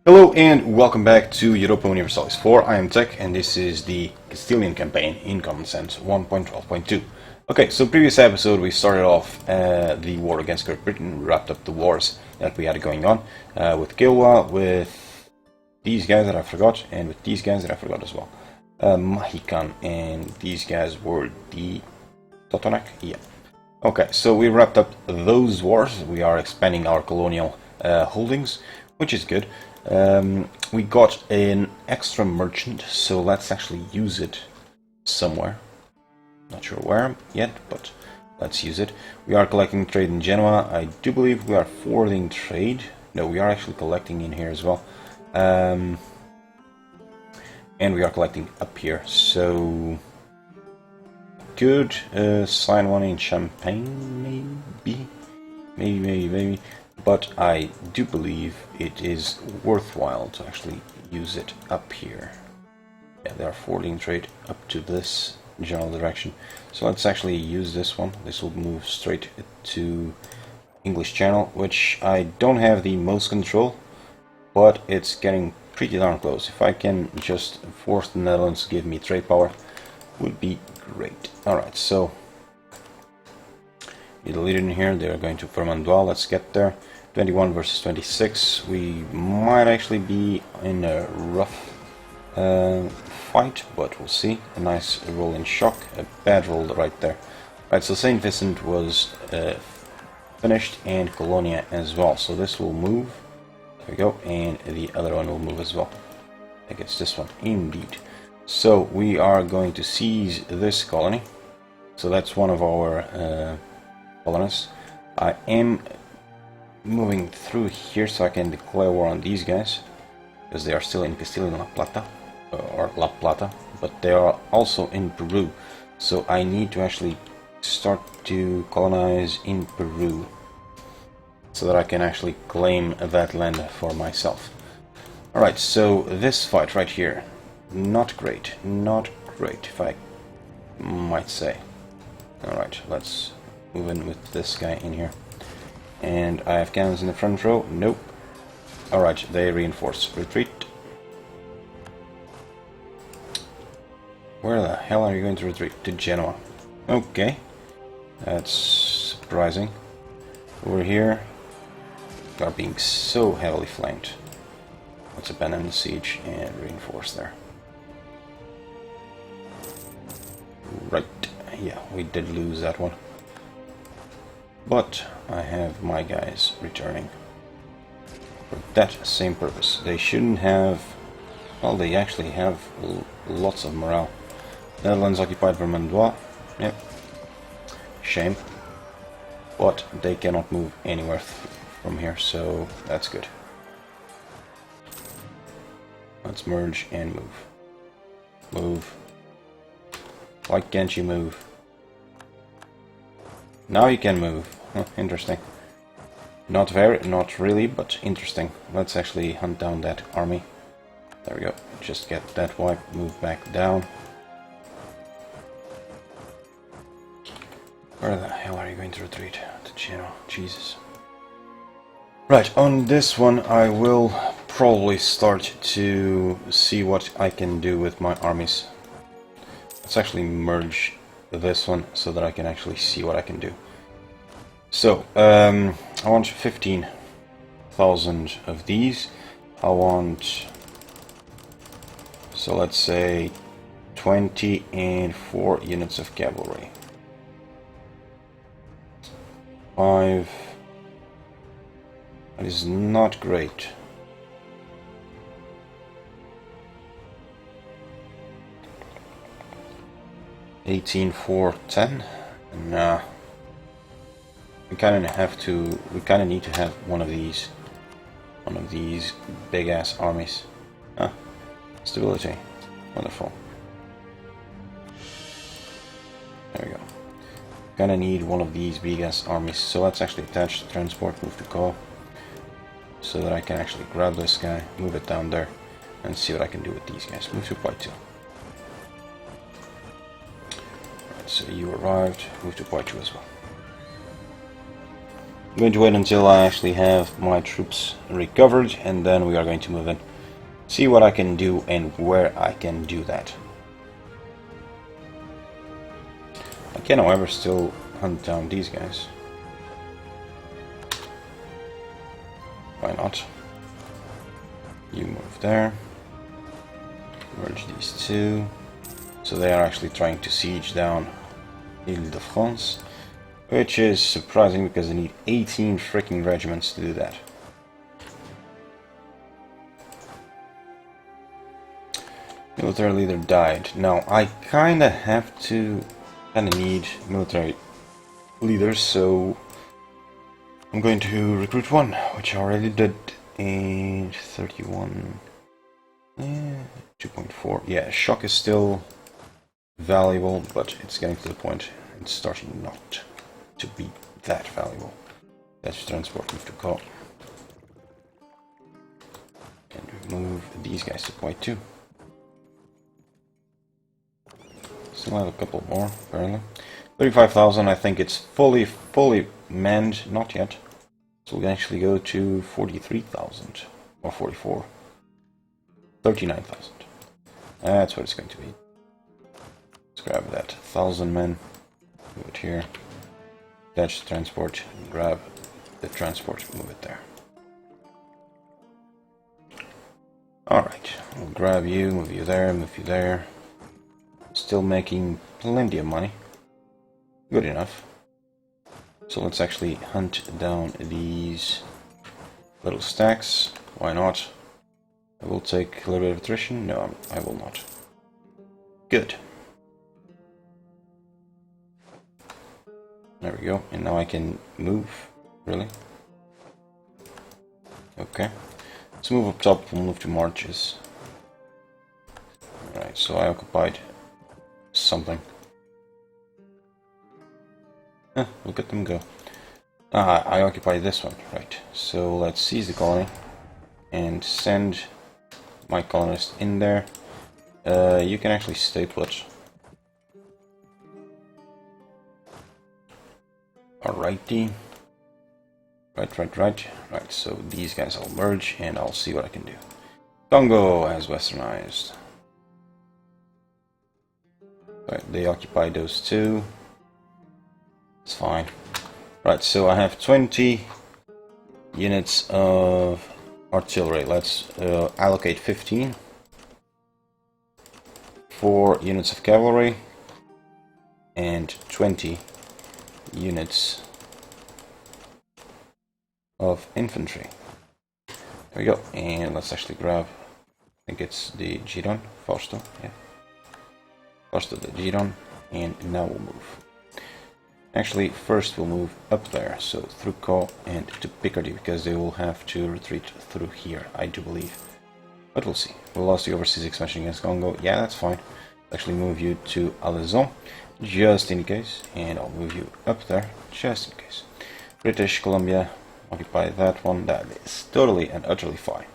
Hello and welcome back to Europa Universalis 4. I am Tech and this is the Castilian campaign in Common Sense 1.12.2. Okay, so previous episode we started off the war against Great Britain, wrapped up the wars that we had going on with Kilwa, with these guys that I forgot, and with these guys that I forgot as well. Mahican, and these guys were the Totonac? Yeah. Okay, so we wrapped up those wars. We are expanding our colonial holdings, which is good. We got an extra merchant, so let's actually use it somewhere. Not sure where yet, but let's use it. We are collecting trade in Genoa. I do believe we are forwarding trade. No, we are actually collecting in here as well. And we are collecting up here, so could sign one in Champagne, maybe. But I do believe it is worthwhile to actually use it up here. Yeah, they are forwarding trade up to this general direction. So let's actually use this one. This will move straight to English Channel, which I don't have the most control, but it's getting pretty darn close. If I can just force the Netherlands to give me trade power, would be great. Alright, so Italy in here, they're going to Vermandois. Let's get there. 21 versus 26. We might actually be in a rough fight, but we'll see. A nice roll in shock, a bad roll right there. Right, so St. Vincent was finished, and Colonia as well. So this will move. There we go, and the other one will move as well. I think it's this one, indeed. So we are going to seize this colony. So that's one of our colonists. I am moving through here so I can declare war on these guys, because they are still in Castile and La Plata, or La Plata, but they are also in Peru. So I need to actually start to colonize in Peru, so that I can actually claim that land for myself. Alright, so this fight right here, not great, if I might say. Alright, let's move in with this guy in here. And I have cannons in the front row. Nope. Alright, they reinforce. Retreat. Where the hell are you going to retreat? To Genoa. Okay. That's surprising. Over here, we are being so heavily flanked. Let's abandon the siege and reinforce there. Right. Yeah, we did lose that one. But I have my guys returning for that same purpose. They shouldn't have... Well, they actually have lots of morale. Netherlands occupied Vermandois. Yep. Shame. But they cannot move anywhere from here, so that's good. Let's merge and move. Move. Why can't you move? Now you can move. Huh, interesting. Not really, but interesting. Let's actually hunt down that army. There we go. Just get that wipe. Move back down. Where the hell are you going to retreat? To Genoa. Jesus. Right, on this one I will probably start to see what I can do with my armies. Let's actually merge this one so that I can actually see what I can do. So, I want 15,000 of these. I want, so let's say 20 and 4 units of cavalry. 5. That is not great. $18 for 10. Nah. We kind of need to have one of these big ass armies. Ah, stability, wonderful. There we go. Kind of need one of these big ass armies. So let's actually attach the transport, move to call, so that I can actually grab this guy, move it down there, and see what I can do with these guys. Move to Poitou. Right, so you arrived. Move to Poitou as well. I'm going to wait until I actually have my troops recovered, and then we are going to move in. See what I can do and where I can do that. I can, however, still hunt down these guys. Why not? You move there. Merge these two. So they are actually trying to siege down Ile-de-France. Which is surprising because they need 18 freaking regiments to do that. Military leader died. Now I kinda need military leaders, so I'm going to recruit one, which I already did in 31. 2.4. Yeah, shock is still valuable, but it's getting to the point it's starting not to be that valuable. That's transport move to call. And move these guys to point 2. Still have a couple more, apparently. 35,000, I think it's fully manned, not yet. So we'll actually go to 43,000, or 44. 39,000. That's what it's going to be. Let's grab that 1,000 men, move it here. Detach the transport, grab the transport, move it there. Alright, we'll grab you, move you there, move you there. Still making plenty of money. Good enough. So let's actually hunt down these little stacks. Why not? I will take a little bit of attrition. No, I will not. Good. There we go. And now I can move. Really? Okay. Let's move up top. We'll move to marches. Alright, so I occupied something. Look at them go. I occupied this one. Right. So let's seize the colony and send my colonist in there. You can actually stay put. Alrighty. Right. So these guys will merge and I'll see what I can do. Congo has westernized. Right, they occupy those two. It's fine. Right, so I have 20 units of artillery. Let's allocate 15. 4 units of cavalry. And 20 units of infantry. There we go. And let's actually grab, I think it's the Giron, Fausto, yeah. Fausto the Giron, and now we'll move. Actually, first we'll move up there, so through Caen and to Picardy, because they will have to retreat through here, I do believe. But we'll see. We lost the overseas expansion against Congo. Yeah, that's fine. I'll actually move you to Alezon, just in case, and I'll move you up there, just in case. British Columbia, occupy that one. That is totally and utterly fine.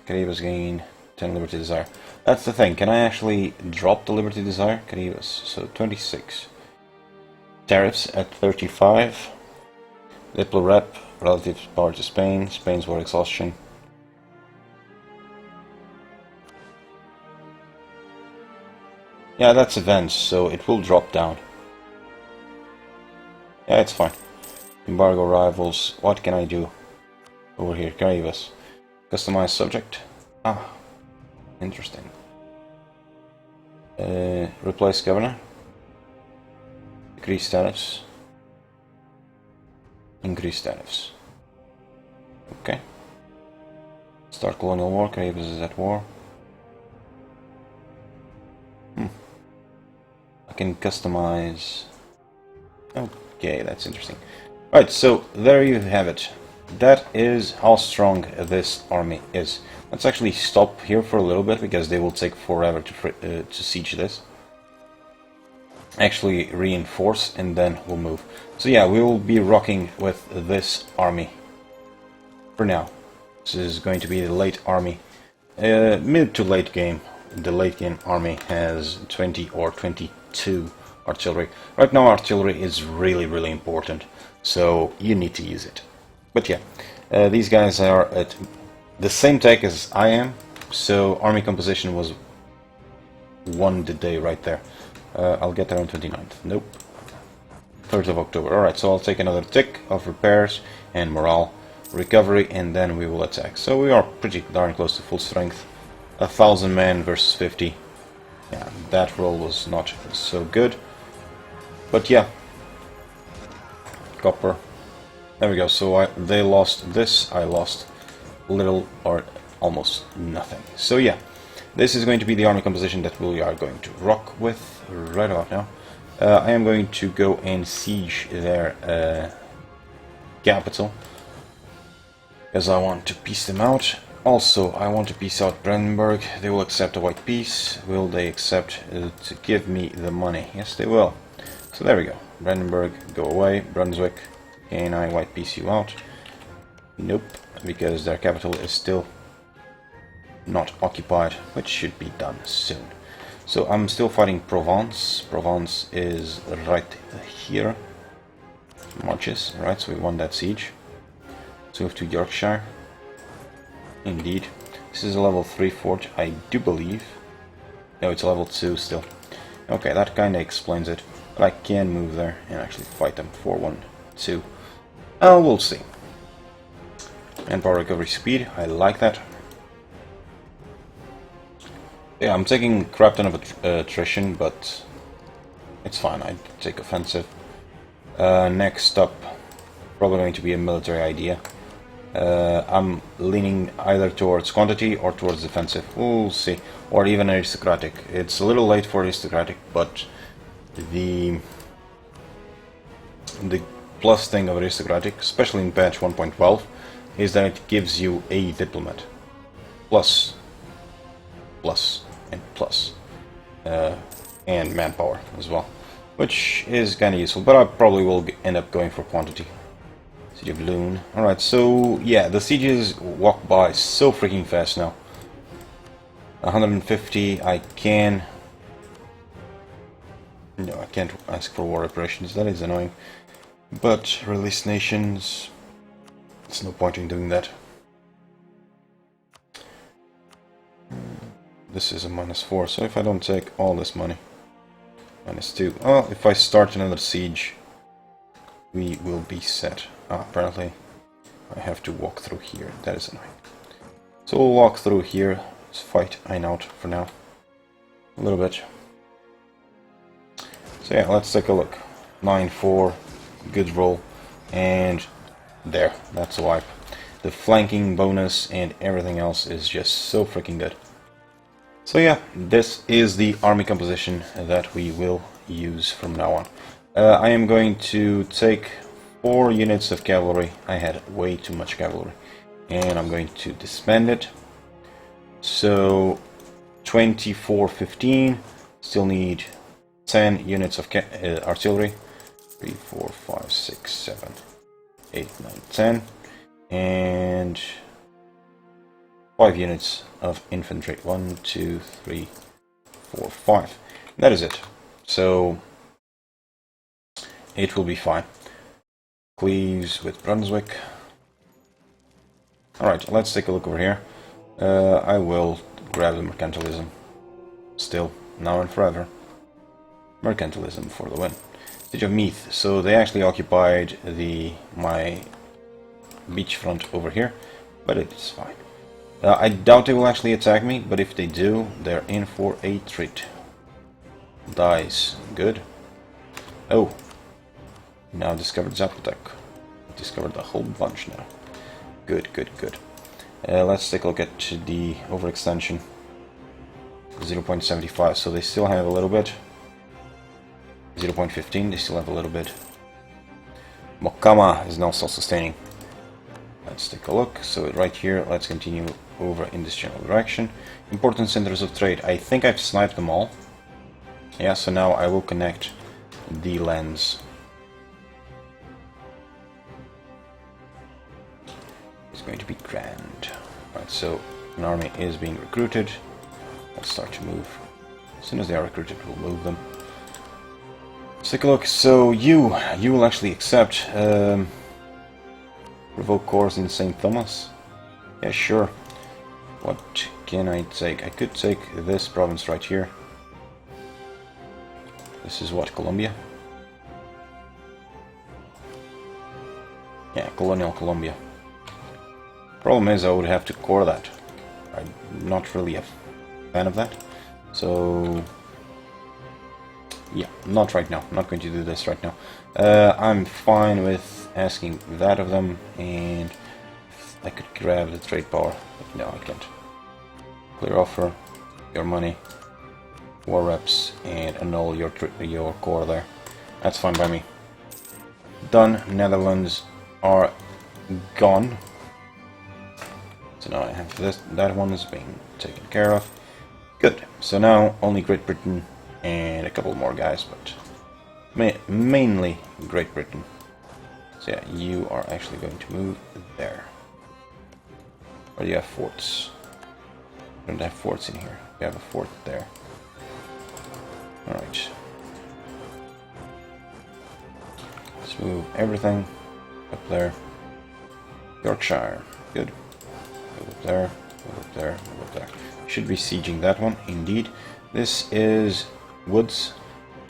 Caribas gain 10 Liberty Desire. That's the thing. Can I actually drop the Liberty Desire? Caribas. So 26. Tariffs at 35. Diplo rep. Relative power to Spain. Spain's war exhaustion. Yeah, that's events, so it will drop down. Yeah, it's fine. Embargo rivals. What can I do over here? Caribas. Customize subject. Ah, interesting. Replace governor. Decrease tariffs. Increase tariffs. Okay. Start colonial war. Caribas is at war. I can customize. Okay, that's interesting. Right, so there you have it. That is how strong this army is. Let's actually stop here for a little bit because they will take forever to siege this. Actually reinforce and then we'll move. So yeah, we will be rocking with this army for now. This is going to be the late army. Mid to late game. The late game army has 20 or 22 artillery. Right now artillery is really important, so you need to use it. But yeah, these guys are at the same tech as I am, so army composition was won the day right there. I'll get there on 29th. Nope. 3rd of October. Alright, so I'll take another tick of repairs and morale, recovery, and then we will attack. So we are pretty darn close to full strength. 1,000 men versus 50. Yeah, that roll was not so good. But yeah. Copper. There we go. So they lost this, I lost little or almost nothing. So yeah, this is going to be the army composition that we are going to rock with right about now. I am going to go and siege their capital, because I want to peace them out. Also, I want to peace out Brandenburg. They will accept a white peace. Will they accept to give me the money? Yes, they will. So there we go. Brandenburg, go away. Brunswick, can I white peace you out? Nope, because their capital is still not occupied, which should be done soon. So I'm still fighting Provence. Provence is right here. Marches, right, so we won that siege. Let's move to Yorkshire. Indeed. This is a level 3 fort, I do believe. No, it's a level 2 still. Okay, that kinda explains it. But I can move there and actually fight them. 4-1-2. Oh, we'll see. Manpower recovery speed, I like that. Yeah, I'm taking crap ton of attrition, but it's fine, I take offensive. Next up, probably going to be a military idea. I'm leaning either towards quantity or towards defensive. We'll see. Or even aristocratic. It's a little late for aristocratic, but the plus thing of aristocratic, especially in patch 1.12, is that it gives you a diplomat. Plus, and plus. And manpower as well. Which is kinda useful, but I probably will end up going for quantity. Siege of Loon. Alright, so yeah, the sieges walk by so freaking fast now. 150, I can... No, I can't ask for war reparations, that is annoying. But release nations... There's no point in doing that. This is a -4, so if I don't take all this money... -2. Oh, if I start another siege, we will be set. Ah, apparently I have to walk through here. That is annoying. So we'll walk through here. Let's fight Einoud for now. A little bit. So yeah, let's take a look. 9-4, good roll, and there, that's a wipe. The flanking bonus and everything else is just so freaking good. So yeah, this is the army composition that we will use from now on. I am going to take 4 units of cavalry. I had way too much cavalry. And I'm going to disband it. So 24-15, still need 10 units of artillery. 3, 4, 5, 6, 7, 8, 9, 10. And 5 units of infantry. 1, 2, 3, 4, 5. That is it. So it will be fine. Cleaves with Brunswick. Alright, let's take a look over here. I will grab the mercantilism. Still, now and forever. Mercantilism for the win. Siege of Meath. So they actually occupied my beachfront over here, but it's fine. I doubt they will actually attack me, but if they do, they're in for a treat. Dice. Good. Oh. Now discovered Zapotec. Discovered a whole bunch now. Good, good, good. Let's take a look at the overextension. 0.75, so they still have a little bit. 0.15, they still have a little bit. Mokama is now self-sustaining. Let's take a look. So right here, let's continue over in this general direction. Important centers of trade. I think I've sniped them all. Yeah, so now I will connect the lands. It's going to be grand. Right, so an army is being recruited. Let's start to move. As soon as they are recruited, we'll move them. Let's take a look. So you will actually accept revoke course in St. Thomas. Yeah, sure. What can I take? I could take this province right here. This is what, Colombia? Yeah, colonial Colombia. Problem is I would have to core that. I'm not really a fan of that. So yeah, not right now. Not going to do this right now. I'm fine with asking that of them, and I could grab the trade power, but no, I can't. Clear offer, your money, war reps, and annul your core there. That's fine by me. Done. Netherlands are gone. So now I have this. That one is being taken care of. Good. So now only Great Britain and a couple more guys, but mainly Great Britain. So yeah, you are actually going to move there. Where do you have forts? I don't have forts in here. We have a fort there. Alright. Let's move everything up there. Yorkshire. Good. Move up there, move up there, move up there. Should be sieging that one, indeed. This is woods.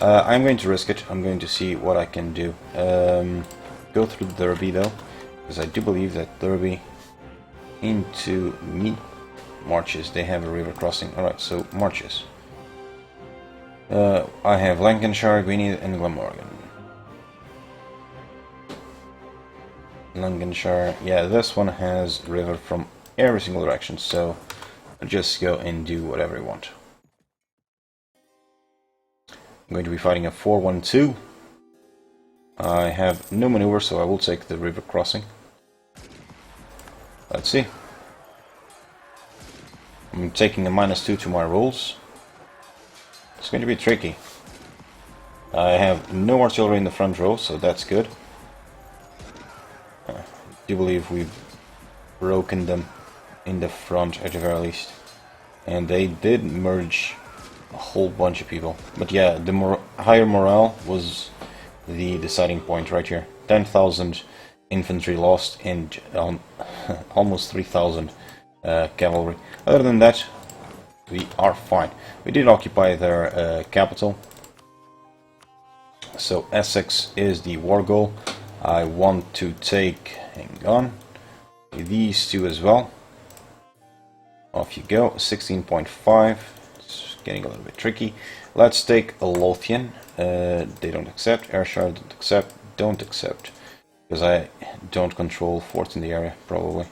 I'm going to risk it. I'm going to see what I can do. Go through Derby though, because I do believe that Derby into Marches, they have a river crossing. Alright, so Marches. I have Lancashire, Gwynedd, and Glamorgan. Lancashire, yeah, this one has river from every single direction, so I'll just go and do whatever I want. I'm going to be fighting a 4-1-2. I have no maneuver, so I will take the river crossing. Let's see. I'm taking a -2 to my rolls. It's going to be tricky. I have no artillery in the front row, so that's good. I do believe we've broken them in the front at the very least. And they did merge a whole bunch of people. But yeah, the higher morale was the deciding point right here. 10,000 infantry lost and almost 3,000 cavalry. Other than that, we are fine. We did occupy their capital. So Essex is the war goal. I want to take, hang on, these two as well. Off you go, 16.5. It's getting a little bit tricky. Let's take a Lothian. They don't accept. Ayrshire don't accept. Because I don't control forts in the area, probably.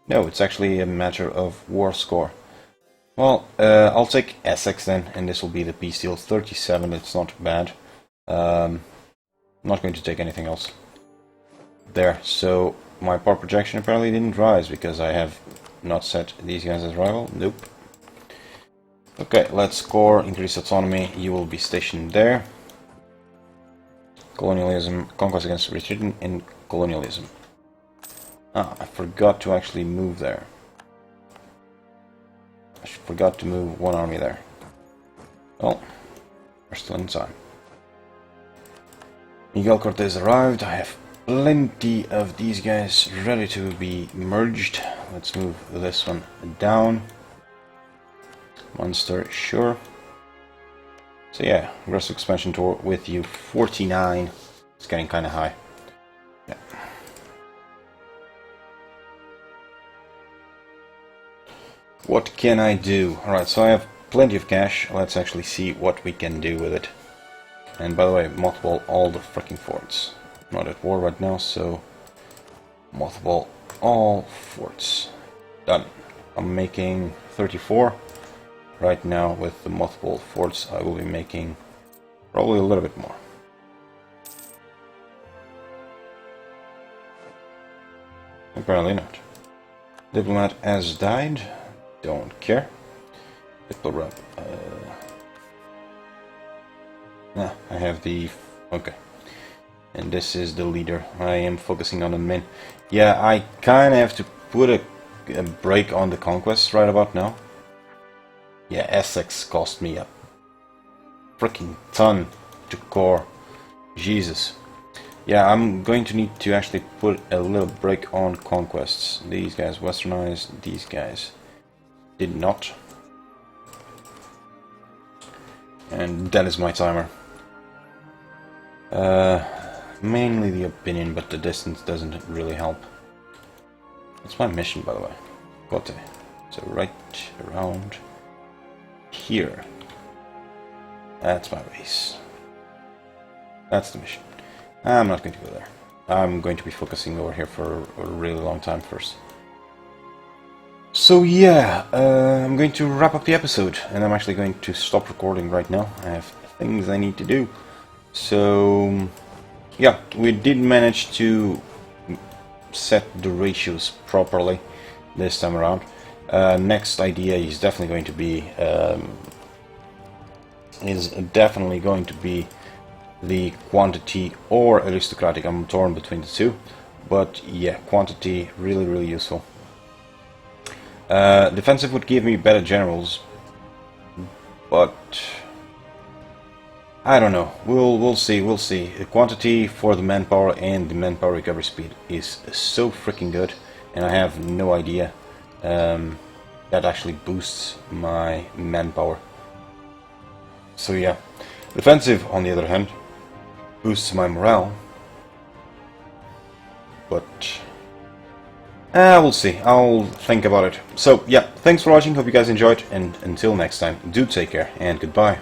No, it's actually a matter of war score. Well, I'll take Essex then, and this will be the peace deal. 37, it's not bad. I'm not going to take anything else. There, so my power projection apparently didn't rise because I have not set these guys as rival. Nope. Okay, let's score, increase autonomy. You will be stationed there. Colonialism, conquest against Britain, and colonialism. Ah, I forgot to actually move there. I forgot to move one army there. Well, we're still in time. Miguel Cortez arrived. I have plenty of these guys ready to be merged. Let's move this one down. Munster, sure. So yeah, aggressive expansion tour with EU49. It's getting kind of high. Yeah. What can I do? Alright, so I have plenty of cash. Let's actually see what we can do with it. And by the way, mothball all the freaking forts. Not at war right now, so mothball all forts. Done. I'm making 34. Right now, with the mothball forts, I will be making probably a little bit more. Apparently not. Diplomat has died. Don't care. Diplomat. Nah, I have the... Okay. And this is the leader. I am focusing on the men. Yeah, I kind of have to put a break on the conquest right about now. Yeah, Essex cost me a freaking ton to core. Jesus. Yeah, I'm going to need to actually put a little break on conquests. These guys westernized, these guys did not. And that is my timer. Mainly the opinion, but the distance doesn't really help. It's my mission, by the way. Got it. So right around here. That's my base. That's the mission. I'm not going to go there. I'm going to be focusing over here for a really long time first. So yeah, I'm going to wrap up the episode, and I'm actually going to stop recording right now. I have things I need to do. So yeah, we did manage to set the ratios properly this time around. Next idea is definitely going to be the quantity or aristocratic. I'm torn between the two, but yeah, quantity really useful. Defensive would give me better generals, but I don't know. We'll see. The quantity for the manpower and the manpower recovery speed is so freaking good, and I have no idea that actually boosts my manpower. So yeah, defensive on the other hand boosts my morale, but we'll see. I'll think about it. So yeah, thanks for watching. Hope you guys enjoyed, and until next time, do take care and goodbye.